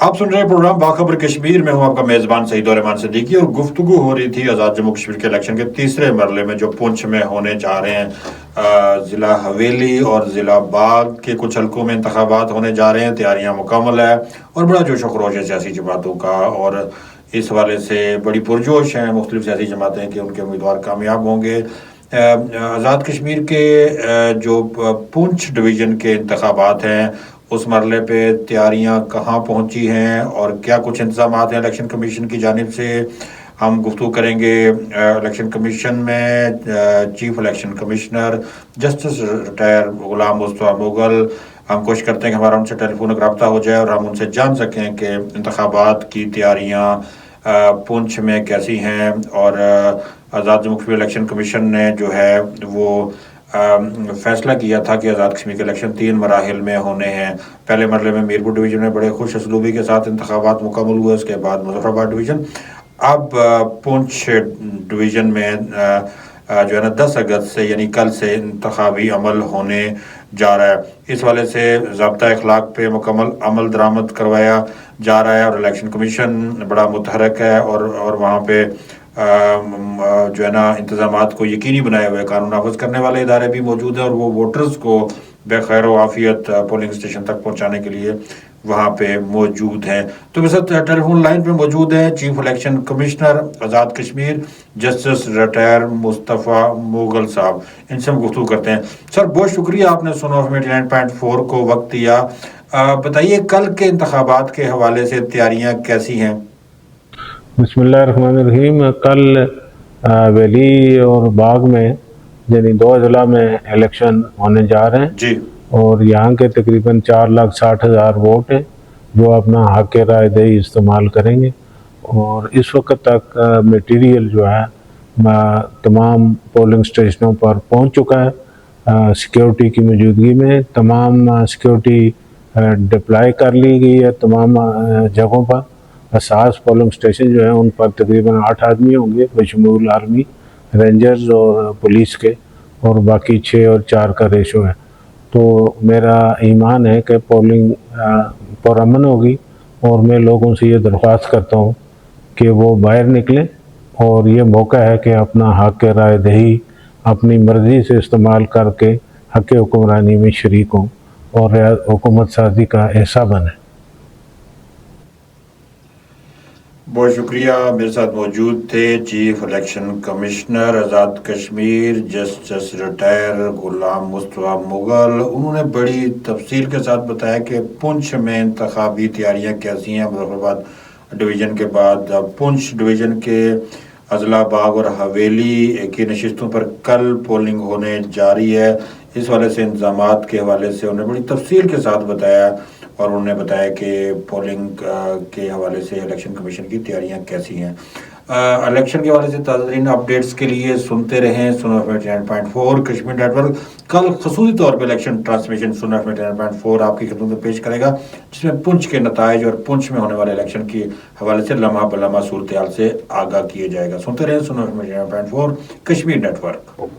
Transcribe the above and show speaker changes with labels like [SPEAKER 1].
[SPEAKER 1] آپ سن رہے प्रोग्राम बाखबर कश्मीर में हूँ आपका मेज़बान सईद और रहमान सिद्दीकी और गुफ्तगू हो रही थी आज़ाद जम्मू कश्मीर के इलेक्शन के तीसरे मरले में जो पुंछ में होने जा रहे हैं। ज़िला हवेली और ज़िला बाग के कुछ हलकों में इंतखाबात होने जा रहे हैं। तैयारियां मुकम्मल है और बड़ा जोश व खरोश है सियासी जमातों का और इस हवाले से बड़ी पुरजोश हैं मुख्तलिफ सियासी जमातें कि उनके उम्मीदवार कामयाब होंगे। आज़ाद कश्मीर के जो पुंछ डिवीज़न के इंतखाबात हैं उस मरले पे तैयारियां कहाँ पहुंची हैं और क्या कुछ इंतजाम हैं इलेक्शन कमीशन की जानिब से, हम गुफ्तगू करेंगे। इलेक्शन कमीशन में chief election commissioner justice retired Ghulam Mustafa Mughal, हम कोशिश करते हैं कि हमारा उनसे टेलीफोन रब्ता हो जाए और हम उनसे जान सकें कि इंतखाबात की तैयारियां पुंछ में कैसी हैं और आज़ाद जम्मू कश्मीर इलेक्शन कमीशन ने जो है वो फैसला किया था कि आज़ाद कश्मीर के इलेक्शन 3 मराहिल में होने हैं। पहले मरले में मीरपुर डिवीज़न में बड़े खुश असलूबी के साथ इंतखाबात मुकम्मल हुए, उसके बाद मुजफ्फराबाद डिवीज़न, अब पुंछ डिवीज़न में जो है ना 10 अगस्त से यानी कल से इंतखाबी अमल होने जा रहा है। इस वाले से ज़ाब्ता इखलाक पे मुकम्मल अमल दरामद करवाया जा रहा है और इलेक्शन कमीशन बड़ा मुतहरक है और वहाँ पे जो है ना इंतजामात को यकीनी बनाए हुए कानून नाफज करने वाले इदारे भी मौजूद हैं और वो वोटर्स को बेखैर आफियत पोलिंग स्टेशन तक पहुंचाने के लिए वहाँ पे मौजूद हैं। तो मेरे साथ टेलीफोन लाइन पे मौजूद हैं chief election commissioner Azad Kashmir justice retire Mustafa Mughal साहब, इनसे हम गुफ्तगू करते हैं। सर बहुत शुक्रिया, आपने सोन ऑफ 89.4 को वक्त दिया। बताइए कल के इंतखाबात के हवाले से तैयारियाँ कैसी हैं?
[SPEAKER 2] बिस्मिल्लाहिर्रहमानिर्रहीम। कल वैली और बाग में यानी 2 ज़िला में इलेक्शन होने जा रहे हैं
[SPEAKER 1] जी, और
[SPEAKER 2] यहाँ के तकरीबन 4,60,000 वोट हैं जो अपना हक राय दही इस्तेमाल करेंगे। और इस वक्त तक मटेरियल जो है तमाम पोलिंग स्टेशनों पर पहुँच चुका है। सिक्योरिटी की मौजूदगी में तमाम सिक्योरिटी डिप्लॉय कर ली गई है तमाम जगहों पर। 60 पोलिंग स्टेशन जो है उन पर तकरीबन 8 आदमी होंगे बशमूल आर्मी, रेंजर्स और पुलिस के, और बाकी 6 और 4 का रेशो है। तो मेरा ईमान है कि पोलिंग पुरअमन होगी और मैं लोगों से ये दरख्वास्त करता हूँ कि वो बाहर निकलें और ये मौका है कि अपना हक राय दही अपनी मर्ज़ी से इस्तेमाल करके हक हुक्मरानी में शरीक हों और हुकूमत साजी का हिस्सा बने।
[SPEAKER 1] बहुत शुक्रिया। मेरे साथ मौजूद थे chief election commissioner Azad Kashmir justice retired Ghulam Mustafa Mughal. उन्होंने बड़ी तफसील के साथ बताया कि पुंछ में इंतखाबी तैयारियां कैसी हैं। मुजफ्फराबाद डिवीज़न के बाद पुंछ डिवीज़न के अजला बाग और हवेली की नशिस्तों पर कल पोलिंग होने जारी है। इस वाले से इंतजामात के हवाले से उन्होंने बड़ी तफसील के साथ बताया और उन्होंने बताया कि पोलिंग के हवाले से इलेक्शन कमीशन की तैयारियां कैसी हैं। इलेक्शन के हवाले से ताज़ा अपडेट्स के लिए सुनते रहें सोन ऑफ 89.4 कश्मीर नेटवर्क। कल खसूसी तौर पर इलेक्शन ट्रांसमिशन सोन ऑफ 89.4 आपकी खिदमत में पेश करेगा, जिसमें पुंछ के नताइज और पुंछ में होने वाले इलेक्शन के हवाले से लम्हा बलम्हा सूरत हाल से आगाह किया जाएगा। सुनते रहें सोन ऑफ 89.4 कश्मीर नेटवर्क।